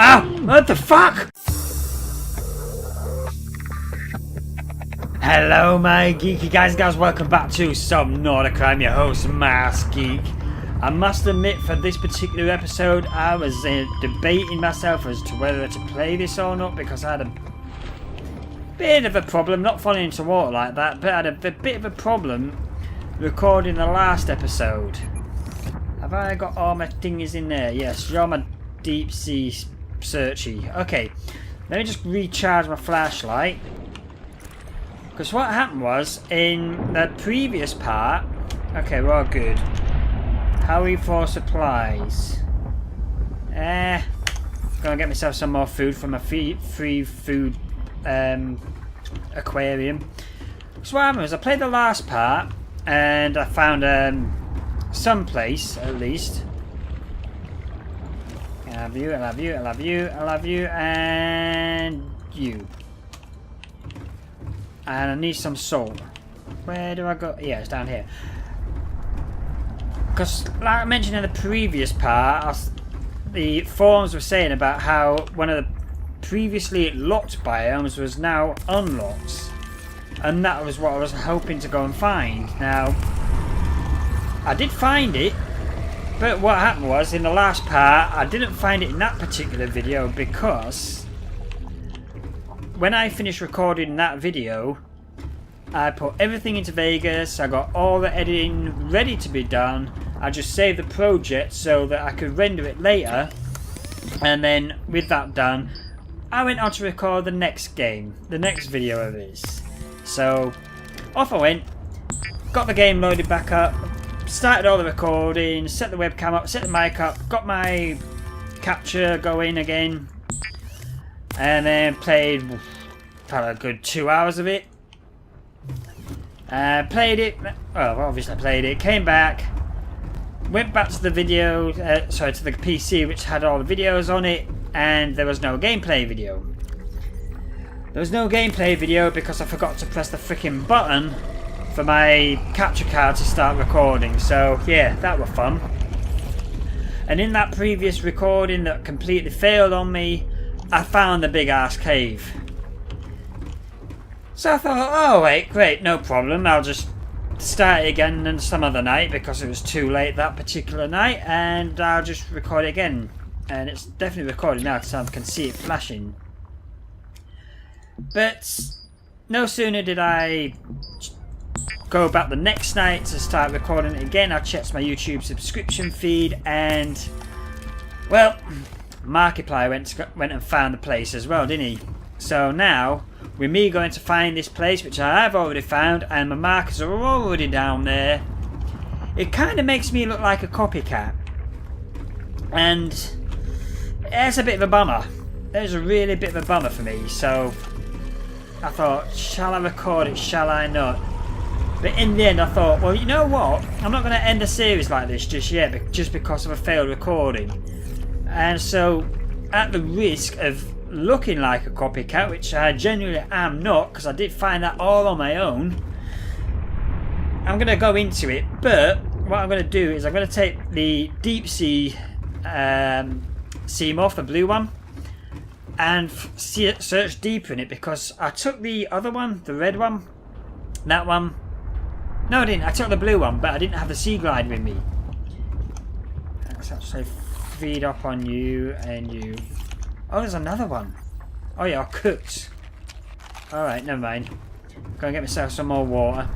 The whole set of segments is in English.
Ah! What the fuck? Hello my geeky guys and gals, welcome back to Subnautica. I'm your host, Mars Geek. I must admit, for this particular episode, I was debating myself as to whether to play this or not, because I had a bit of a problem, not falling into water like that, but I had a bit of a problem recording the last episode. Have I got all my thingies in there? Yes, you're my deep sea searchy. Okay, let me just recharge my flashlight. Because what happened was, in the previous part... Okay, we're all good. How are we for supplies? Gonna get myself some more food from a free food aquarium. So what happened was, I played the last part, and I found some place, at least. I love you, I love you, I love you, I love you, and you. And I need some salt. Where do I go? Yeah, it's down here. Because, like I mentioned in the previous part, the forums were saying about how one of the previously locked biomes was now unlocked. And that was what I was hoping to go and find. Now, I did find it, but what happened was, in the last part, I didn't find it in that particular video because when I finished recording that video, I put everything into Vegas, I got all the editing ready to be done, I just saved the project so that I could render it later, and then with that done, I went on to record the next game, the next video of this. So, off I went, got the game loaded back up, started all the recording, set the webcam up, set the mic up, got my capture going again, and then played probably a good 2 hours of it. Played it, well obviously I played it, came back, went back to the video, sorry, to the PC which had all the videos on it, and there was no gameplay video. There was no gameplay video because I forgot to press the freaking button for my capture card to start recording, so yeah, that was fun. And in that previous recording that completely failed on me, I found the big ass cave. So I thought, oh wait, great, no problem, I'll just start it again some other night because it was too late that particular night, and I'll just record it again. And it's definitely recorded now because I can see it flashing. But no sooner did I go back the next night to start recording it again, I checked my YouTube subscription feed, and well, Markiplier went and found the place as well, didn't he? So now, with me going to find this place, which I have already found, and my markers are already down there, it kind of makes me look like a copycat. And it's a bit of a bummer. There's a really bit of a bummer for me, so I thought, shall I record it, shall I not? But in the end I thought, well, you know what? I'm not going to end a series like this just yet, just because of a failed recording. And so, at the risk of looking like a copycat, which I genuinely am not, because I did find that all on my own, I'm going to go into it. But what I'm going to do is I'm going to take the deep sea sea moth, the blue one, and search deeper in it, because I took the other one, the red one, that one. No, I didn't. I took the blue one, but I didn't have the sea glide with me. Let's actually feed up on you and you. Oh, there's another one. Oh yeah, cooked. Alright, never mind. Go and get myself some more water.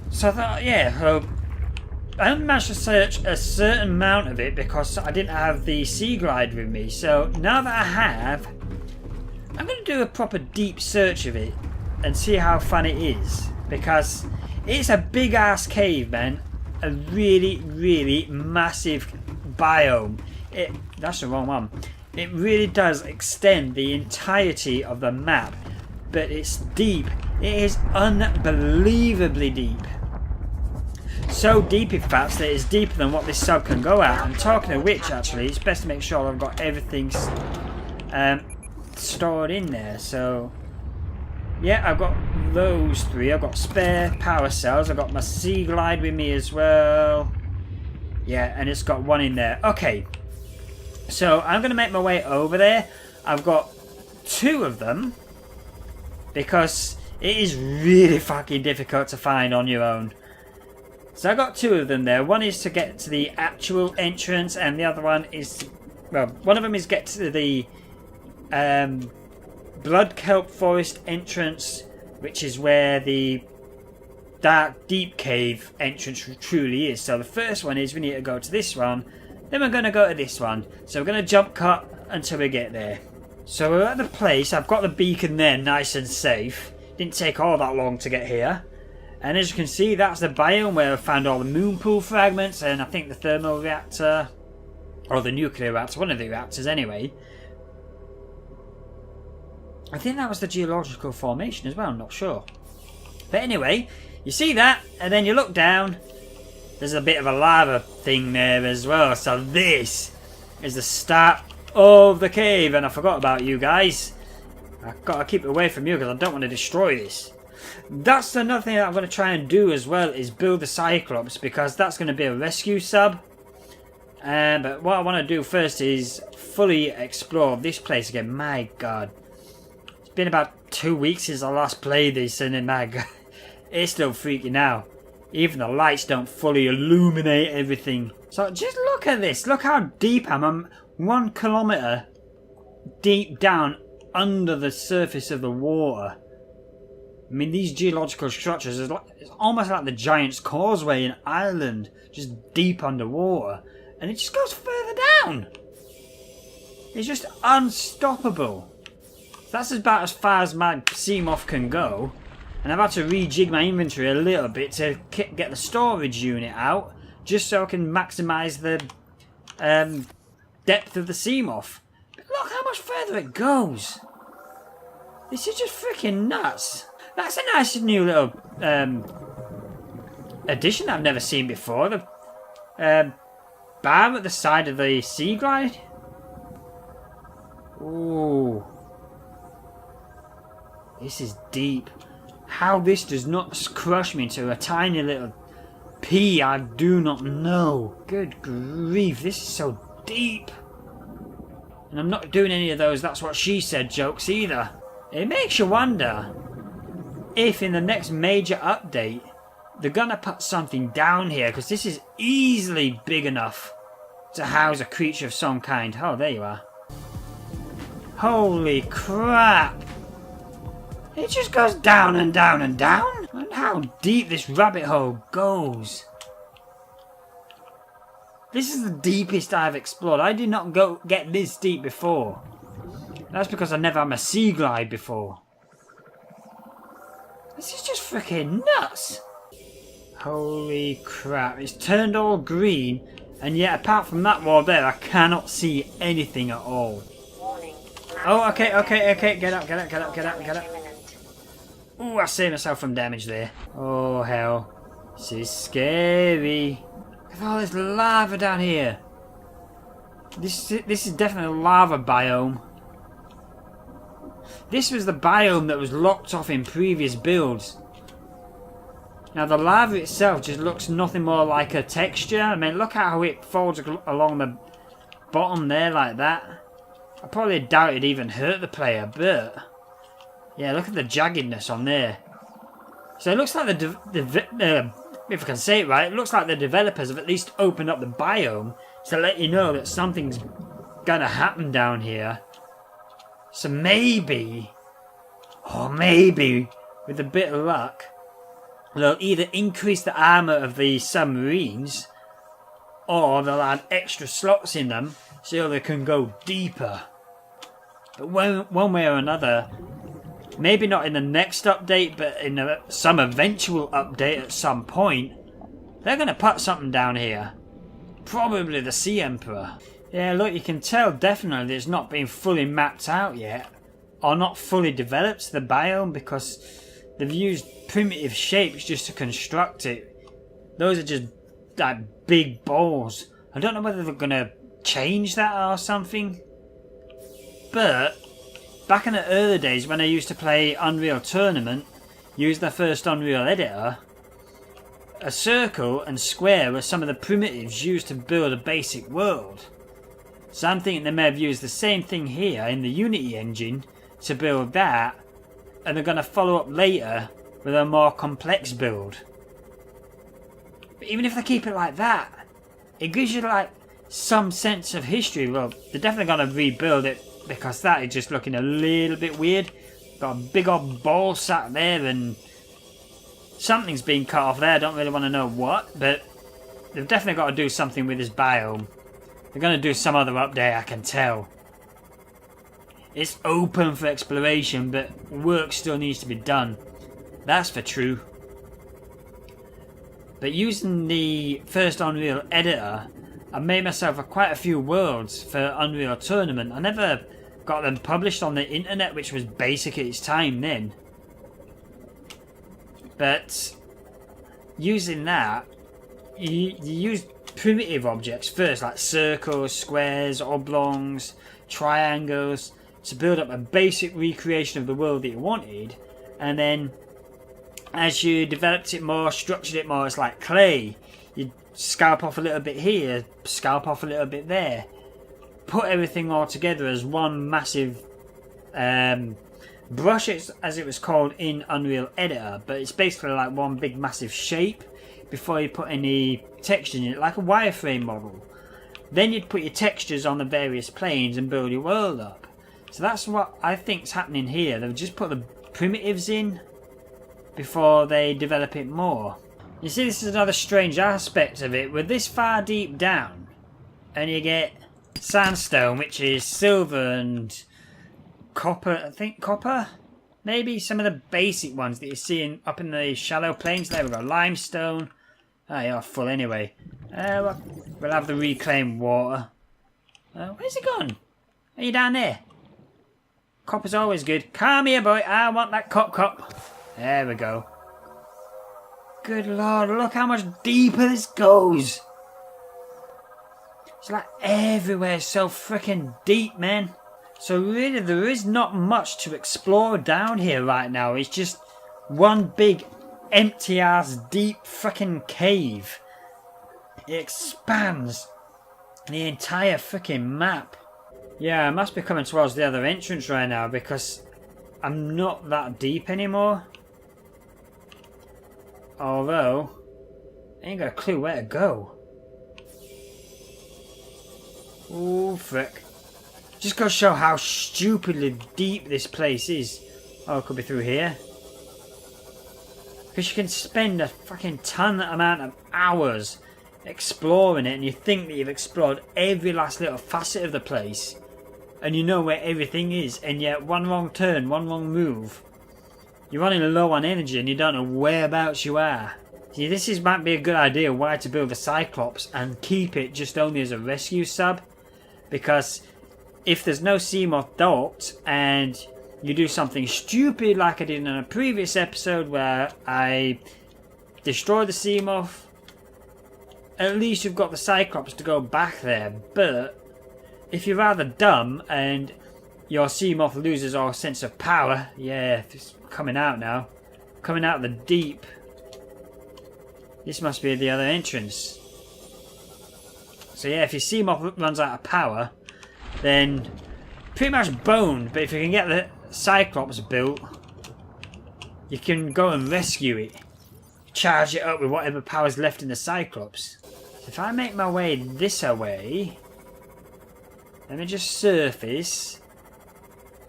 So I thought, yeah, I only managed to search a certain amount of it because I didn't have the sea glide with me. So now that I have, I'm going to do a proper deep search of it and see how fun it is, because it's a big ass cave, man. A really, really massive biome. That's the wrong one. It really does extend the entirety of the map, but it's deep. It is unbelievably deep. So deep, in fact, that it's deeper than what this sub can go at. And talking of which, actually, it's best to make sure I've got everything stored in there. So yeah, I've got those three. I've got spare power cells. I've got my sea glide with me as well. Yeah, and it's got one in there. Okay. So I'm going to make my way over there. I've got 2 of them because it is really fucking difficult to find on your own. So I got 2 of them there. One is to get to the actual entrance, and the other one is, well, one of them is get to the Blood Kelp Forest entrance, which is where the dark deep cave entrance truly is. So the first one is we need to go to this one, then we're going to go to this one. So we're going to jump cut until we get there. So we're at the place. I've got the beacon there nice and safe. Didn't take all that long to get here. And as you can see, that's the biome where I found all the moon pool fragments and I think the thermal reactor, or the nuclear reactor, one of the reactors anyway. I think that was the geological formation as well, I'm not sure. But anyway, you see that, and then you look down, there's a bit of a lava thing there as well. So this is the start of the cave, and I forgot about you guys. I've got to keep away from you because I don't want to destroy this. That's another thing that I'm going to try and do as well, is build the Cyclops, because that's going to be a rescue sub. But what I want to do first is fully explore this place again. My god. It's been about 2 weeks since I last played this, and my god, it's still freaky now. Even the lights don't fully illuminate everything. So just look at this. Look how deep I am. I'm 1 kilometre deep down under the surface of the water. I mean, these geological structures, it's almost like the Giant's Causeway in Ireland, just deep underwater. And it just goes further down. It's just unstoppable. That's about as far as my Seamoth can go. And I've had to rejig my inventory a little bit to get the storage unit out, just so I can maximise the depth of the Seamoth. But look how much further it goes. This is just freaking nuts. That's a nice new little addition I've never seen before. The bar at the side of the sea glide. Ooh. This is deep. How this does not crush me into a tiny little pea, I do not know. Good grief, this is so deep. And I'm not doing any of those "that's what she said" jokes either. It makes you wonder if in the next major update they're gonna put something down here, because this is easily big enough to house a creature of some kind. Oh, there you are. Holy crap! It just goes down and down and down. And how deep this rabbit hole goes. This is the deepest I've explored. I did not get this deep before. That's because I never had my sea glide before. This is just freaking nuts. Holy crap. It's turned all green. And yet apart from that wall there, I cannot see anything at all. Oh, okay. Get up. Ooh, I saved myself from damage there. Oh, hell. This is scary. Look at all this lava down here. This is definitely a lava biome. This was the biome that was locked off in previous builds. Now, the lava itself just looks nothing more like a texture. I mean, look at how it folds along the bottom there like that. I probably doubt it even hurt the player, but yeah, look at the jaggedness on there. So it looks like if I can say it right, it looks like the developers have at least opened up the biome to let you know that something's gonna happen down here. So maybe, with a bit of luck, they'll either increase the armour of the submarines, or they'll add extra slots in them so they can go deeper. But one way or another, maybe not in the next update, but in some eventual update at some point, they're going to put something down here. Probably the Sea Emperor. Yeah, look, you can tell definitely that it's not been fully mapped out yet. Or not fully developed, the biome, because they've used primitive shapes just to construct it. Those are just like big balls. I don't know whether they're going to change that or something. But back in the early days when I used to play Unreal Tournament, use the first Unreal editor, a circle and square were some of the primitives used to build a basic world. So I'm thinking they may have used the same thing here in the Unity engine to build that, and they're going to follow up later with a more complex build. But even if they keep it like that, it gives you like some sense of history. Well, they're definitely going to rebuild it because that is just looking a little bit weird. Got a big old ball sat there and something's been cut off there. I don't really want to know what, but they've definitely got to do something with this biome. They're going to do some other update, I can tell. It's open for exploration, but work still needs to be done. That's for true. But using the first Unreal editor, I made myself quite a few worlds for Unreal Tournament. I never got them published on the internet, which was basic at its time then. But using that, you use primitive objects first, like circles, squares, oblongs, triangles, to build up a basic recreation of the world that you wanted. And then as you developed it more, structured it more, it's like clay. You scalp off a little bit here, scalp off a little bit there. Put everything all together as one massive brush, as it was called in Unreal Editor. But it's basically like one big massive shape before you put any texture in it, like a wireframe model. Then you'd put your textures on the various planes and build your world up. So that's what I think's happening here. They've just put the primitives in before they develop it more. You see, this is another strange aspect of it. We're this far deep down and you get sandstone, which is silver and copper. I think copper? Maybe some of the basic ones that you're seeing up in the shallow plains. There we go. Limestone. Oh, you're full anyway. We'll have the reclaimed water. Where's it gone? Are you down there? Copper's always good. Come here, boy. I want that cop. There we go. Good lord, look how much deeper this goes. It's like everywhere, so freaking deep, man. So really, there is not much to explore down here right now. It's just one big empty ass deep freaking cave. It expands the entire freaking map. Yeah, I must be coming towards the other entrance right now because I'm not that deep anymore. Although, I ain't got a clue where to go. Ooh, frick. Just gotta show how stupidly deep this place is. Oh, it could be through here. Because you can spend a fucking ton amount of hours exploring it and you think that you've explored every last little facet of the place. And you know where everything is, and yet one wrong turn, one wrong move, you're running low on energy and you don't know whereabouts you are. See, this might be a good idea why to build a Cyclops and keep it just only as a rescue sub. Because if there's no Seamoth Dot and you do something stupid like I did in a previous episode where I destroyed the Seamoth, at least you've got the Cyclops to go back there. But if you're rather dumb and your Seamoth loses all sense of power, yeah, it's coming out now. Coming out of the deep. This must be the other entrance. So yeah, if your Seamoth runs out of power, then pretty much boned. But if you can get the Cyclops built, you can go and rescue it. Charge it up with whatever power's left in the Cyclops. So if I make my way this way, let me just surface.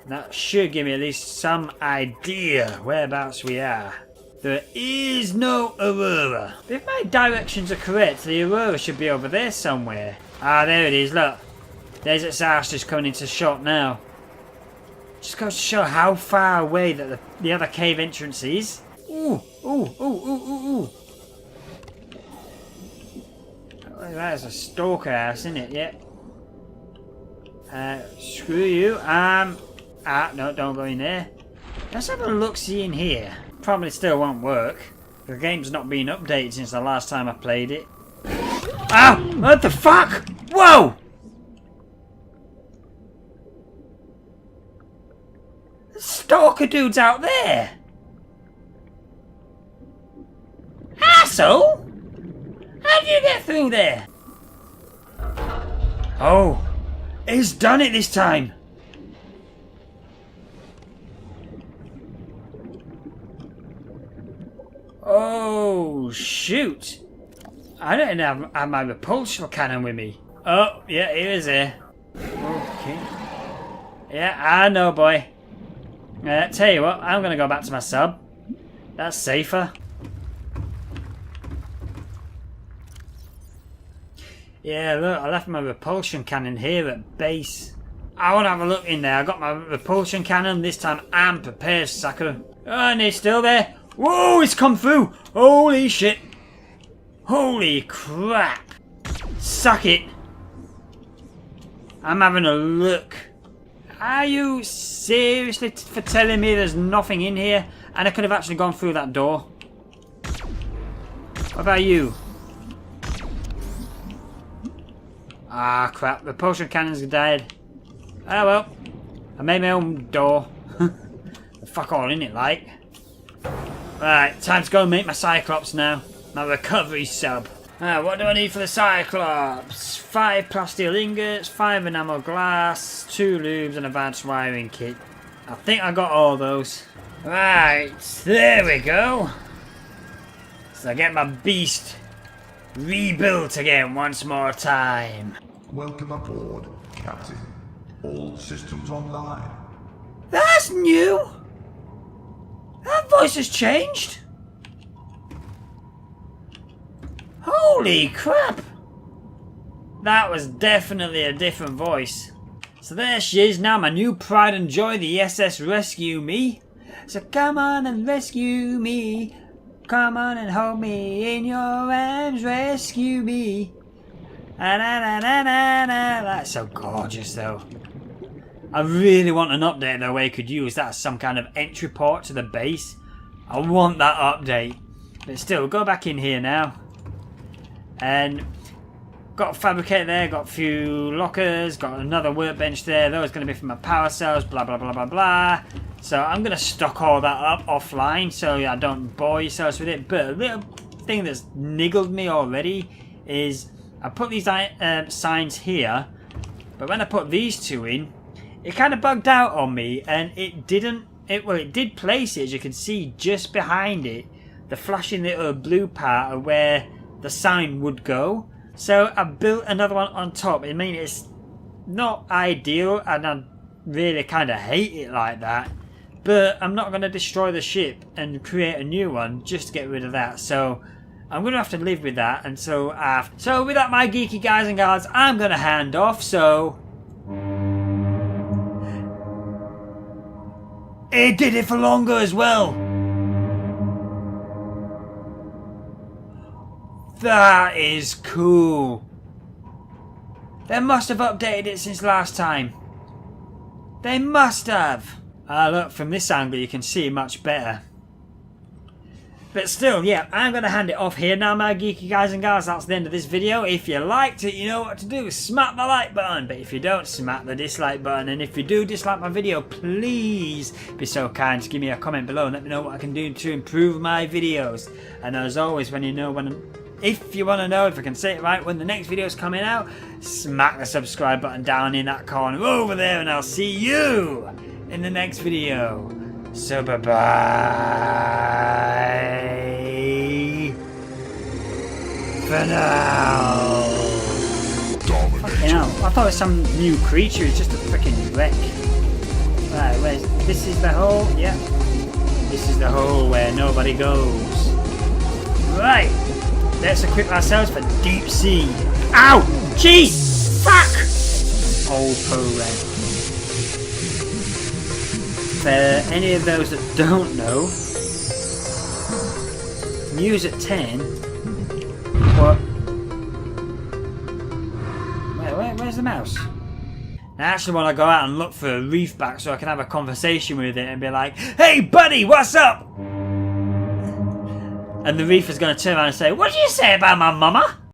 That should give me at least some idea whereabouts we are. There is no Aurora. But if my directions are correct, the Aurora should be over there somewhere. Ah, there it is, look. There's its arse just coming into shot now. Just goes to show how far away that the other cave entrance is. Ooh, ooh, ooh, ooh, ooh, ooh. Oh, that's a stalker ass, isn't it? Yeah. Screw you. No, don't go in there. Let's have a look-see in here. Probably still won't work. The game's not been updated since the last time I played it. Ah! What the fuck? Whoa! The stalker dude's out there! Asshole! How did you get through there? Oh. He's done it this time. Oh, shoot. I don't have my repulsion cannon with me. Oh, yeah, here is here. Okay. Yeah, I know, boy. Tell you what, I'm going to go back to my sub. That's safer. Yeah, look, I left my repulsion cannon here at base. I want to have a look in there. I got my repulsion cannon. This time I'm prepared, sucker. Oh, and he's still there. Whoa, it's come through. Holy shit. Holy crap. Suck it. I'm having a look. Are you seriously for telling me there's nothing in here? And I could have actually gone through that door. What about you? Ah, crap. The potion cannons are dead. Oh well. I made my own door. Fuck all in it, like. Right, time to go and make my Cyclops now. My recovery sub. What do I need for the Cyclops? 5 plasteel ingots, 5 enamel glass, 2 lubes and advanced wiring kit. I think I got all those. Right, there we go. So I get my beast rebuilt again once more time. Welcome aboard, Captain. All systems online. That's new! That voice has changed! Holy crap! That was definitely a different voice. So there she is now, my new pride and joy, the SS Rescue Me. So come on and rescue me. Come on and hold me in your arms, rescue me. That's so gorgeous though. I really want an update though where you could use that as some kind of entry port to the base. I want that update. But still, go back in here now. And got a fabricator there, got a few lockers, got another workbench there. Those are going to be for my power cells, blah blah blah blah blah. So I'm going to stock all that up offline so I don't bore yourselves with it. But a little thing that's niggled me already is I put these signs here, but when I put these two in, it kind of bugged out on me, and it didn't. It did place it, as you can see, just behind it, the flashing little blue part of where the sign would go. So I built another one on top. I mean, it's not ideal, and I really kind of hate it like that. But I'm not going to destroy the ship and create a new one just to get rid of that. So I'm going to have to live with that. And so with that, my geeky guys and gals, I'm going to hand off. So it did it for longer as well. That is cool. They must have updated it since last time. They must have. Look, from this angle you can see much better. But still, yeah, I'm going to hand it off here now, my geeky guys and gals. That's the end of this video. If you liked it, you know what to do. Smack the like button. But if you don't, smack the dislike button. And if you do dislike my video, please be so kind to give me a comment below and let me know what I can do to improve my videos. And as always, if you want to know if I can say it right when the next video is coming out, smack the subscribe button down in that corner over there, and I'll see you in the next video. So bye bye for now. Fucking hell, I thought it was some new creature. It's just a freaking wreck. Right, this is the hole? Yeah. This is the hole where nobody goes. Right. Let's equip ourselves for deep sea. Ow! Jeez! Fuck! Old pro red. For any of those that don't know, news at 10. What? Where's the mouse? I actually want to go out and look for a reef back so I can have a conversation with it and be like, "Hey buddy, what's up?" And the reef is going to turn around and say, "What did you say about my mama?"